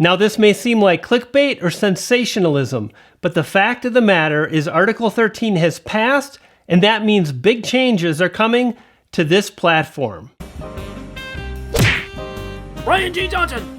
Now, this may seem like clickbait or sensationalism, but the fact of the matter is Article 13 has passed, and that means big changes are coming to this platform. Brian G. Johnson.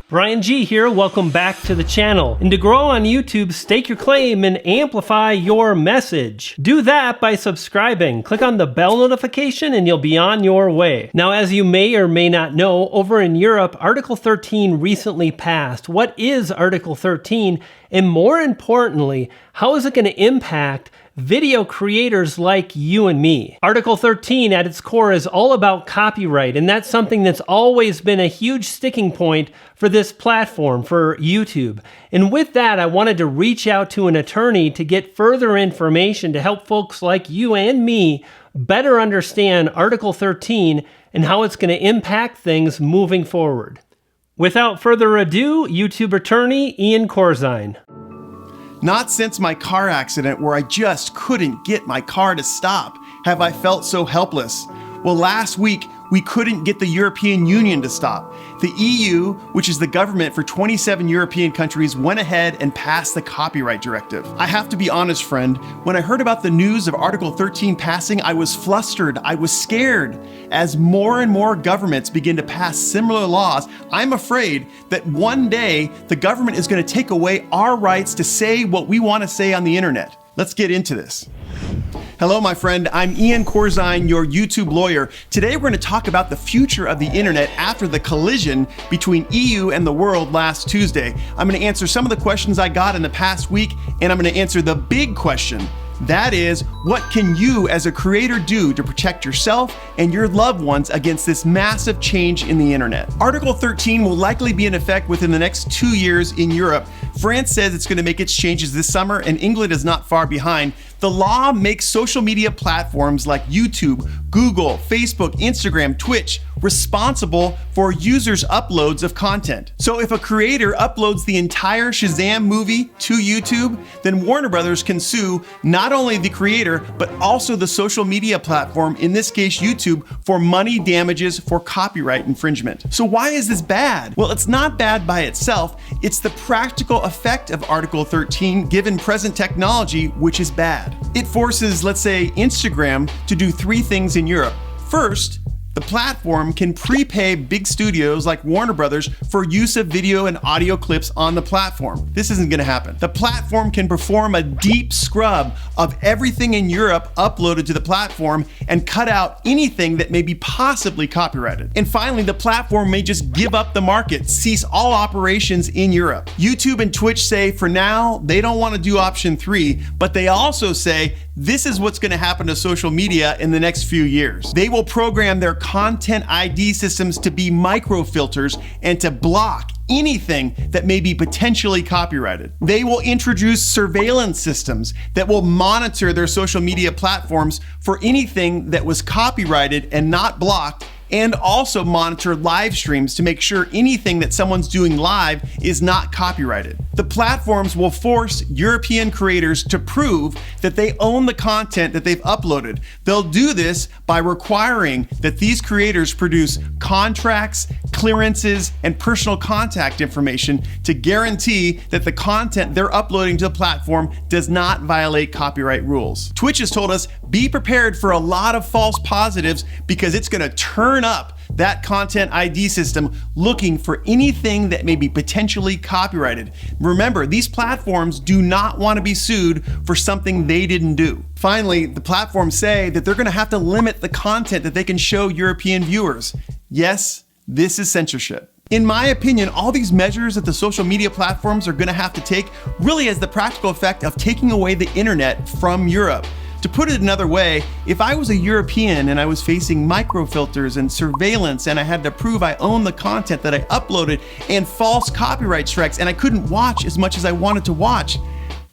Brian G here, welcome back to the channel. And to grow on YouTube, stake your claim and amplify your message. Do that by subscribing. Click on the bell notification and you'll be on your way. Now, as you may or may not know, over in Europe, Article 13 recently passed. What is Article 13? And more importantly, how is it going to impact video creators like you and me? Article 13 at its core is all about copyright, and that's something that's always been a huge sticking point for this platform, for YouTube. And with that, I wanted to reach out to an attorney to get further information to help folks like you and me better understand Article 13 and how it's going to impact things moving forward. Without further ado, YouTube attorney Ian Corzine. Not since my car accident where I just couldn't get my car to stop have I felt so helpless. Well, last week, we couldn't get the European Union to stop. The EU, which is the government for 27 European countries, went ahead and passed the copyright directive. I have to be honest, friend, when I heard about the news of Article 13 passing, I was flustered, I was scared. As more and more governments begin to pass similar laws, I'm afraid that one day the government is going to take away our rights to say what we want to say on the internet. Let's get into this. Hello, my friend. I'm Ian Corzine, your YouTube lawyer. Today, we're going to talk about the future of the internet after the collision between EU and the world last Tuesday. I'm going to answer some of the questions I got in the past week, and I'm going to answer the big question. That is, what can you as a creator do to protect yourself and your loved ones against this massive change in the internet? Article 13 will likely be in effect within the next 2 years in Europe. France says it's going to make its changes this summer, and England is not far behind. The law makes social media platforms like YouTube, Google, Facebook, Instagram, Twitch responsible for users' uploads of content. So if a creator uploads the entire Shazam movie to YouTube, then Warner Brothers can sue not only the creator, but also the social media platform, in this case YouTube, for money damages for copyright infringement. So why is this bad? Well, it's not bad by itself. It's the practical effect of Article 13 given present technology, which is bad. It forces, let's say, Instagram to do 3 things in Europe. First, the platform can prepay big studios like Warner Brothers for use of video and audio clips on the platform. This isn't going to happen. The platform can perform a deep scrub of everything in Europe uploaded to the platform and cut out anything that may be possibly copyrighted. And finally, the platform may just give up the market, cease all operations in Europe. YouTube and Twitch say for now, they don't want to do option 3, but they also say this is what's going to happen to social media in the next few years. They will program their content ID systems to be micro filters and to block anything that may be potentially copyrighted. They will introduce surveillance systems that will monitor their social media platforms for anything that was copyrighted and not blocked, and also monitor live streams to make sure anything that someone's doing live is not copyrighted. The platforms will force European creators to prove that they own the content that they've uploaded. They'll do this by requiring that these creators produce contracts, clearances, and personal contact information to guarantee that the content they're uploading to the platform does not violate copyright rules. Twitch has told us, be prepared for a lot of false positives because it's going to turn up that content ID system looking for anything that may be potentially copyrighted. Remember, these platforms do not want to be sued for something they didn't do. Finally, the platforms say that they're going to have to limit the content that they can show European viewers. Yes, this is censorship. In my opinion, all these measures that the social media platforms are going to have to take really has the practical effect of taking away the internet from Europe. To put it another way, if I was a European and I was facing microfilters and surveillance and I had to prove I own the content that I uploaded and false copyright strikes and I couldn't watch as much as I wanted to watch,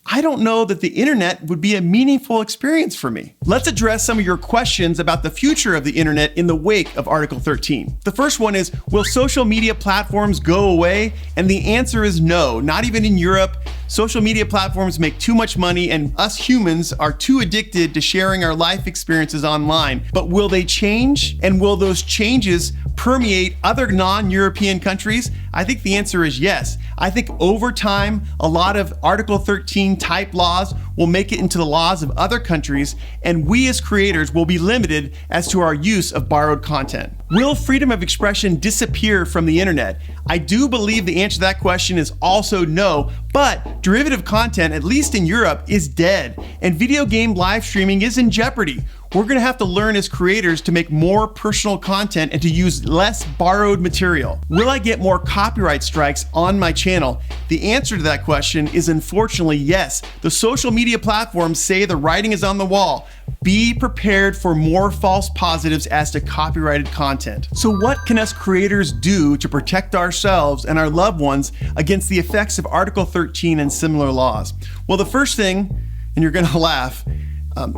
I don't know that the internet would be a meaningful experience for me. Let's address some of your questions about the future of the internet in the wake of Article 13. The first one is, will social media platforms go away? And the answer is no, not even in Europe. Social media platforms make too much money and us humans are too addicted to sharing our life experiences online. But will they change? And will those changes permeate other non-European countries? I think the answer is yes. I think over time, a lot of Article 13 type laws will make it into the laws of other countries, and we as creators will be limited as to our use of borrowed content. Will freedom of expression disappear from the internet? I do believe the answer to that question is also no, but derivative content, at least in Europe, is dead, and video game live streaming is in jeopardy. We're gonna have to learn as creators to make more personal content and to use less borrowed material. Will I get more copyright strikes on my channel? The answer to that question is unfortunately yes. The social media platforms say the writing is on the wall. Be prepared for more false positives as to copyrighted content. So what can us creators do to protect ourselves and our loved ones against the effects of Article 13 and similar laws? Well, the first thing, and you're gonna laugh,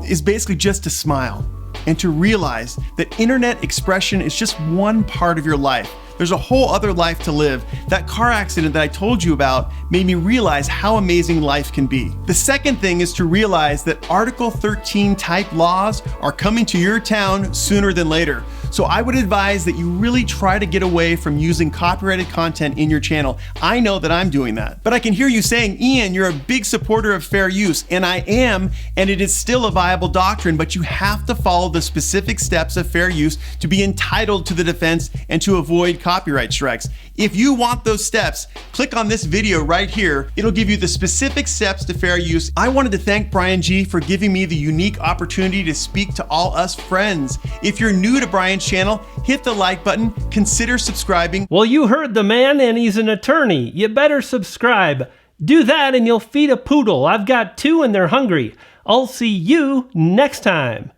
is basically just to smile and to realize that internet expression is just one part of your life. There's a whole other life to live. That car accident that I told you about made me realize how amazing life can be. The second thing is to realize that Article 13 type laws are coming to your town sooner than later. So I would advise that you really try to get away from using copyrighted content in your channel. I know that I'm doing that. But I can hear you saying, Ian, you're a big supporter of fair use, and I am, and it is still a viable doctrine, but you have to follow the specific steps of fair use to be entitled to the defense and to avoid copyright strikes. If you want those steps, click on this video right here. It'll give you the specific steps to fair use. I wanted to thank Brian G for giving me the unique opportunity to speak to all us friends. If you're new to Brian's channel, hit the like button, consider subscribing. Well, you heard the man, and he's an attorney. You better subscribe. Do that and you'll feed a poodle. I've got two and they're hungry. I'll see you next time.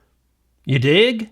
You dig?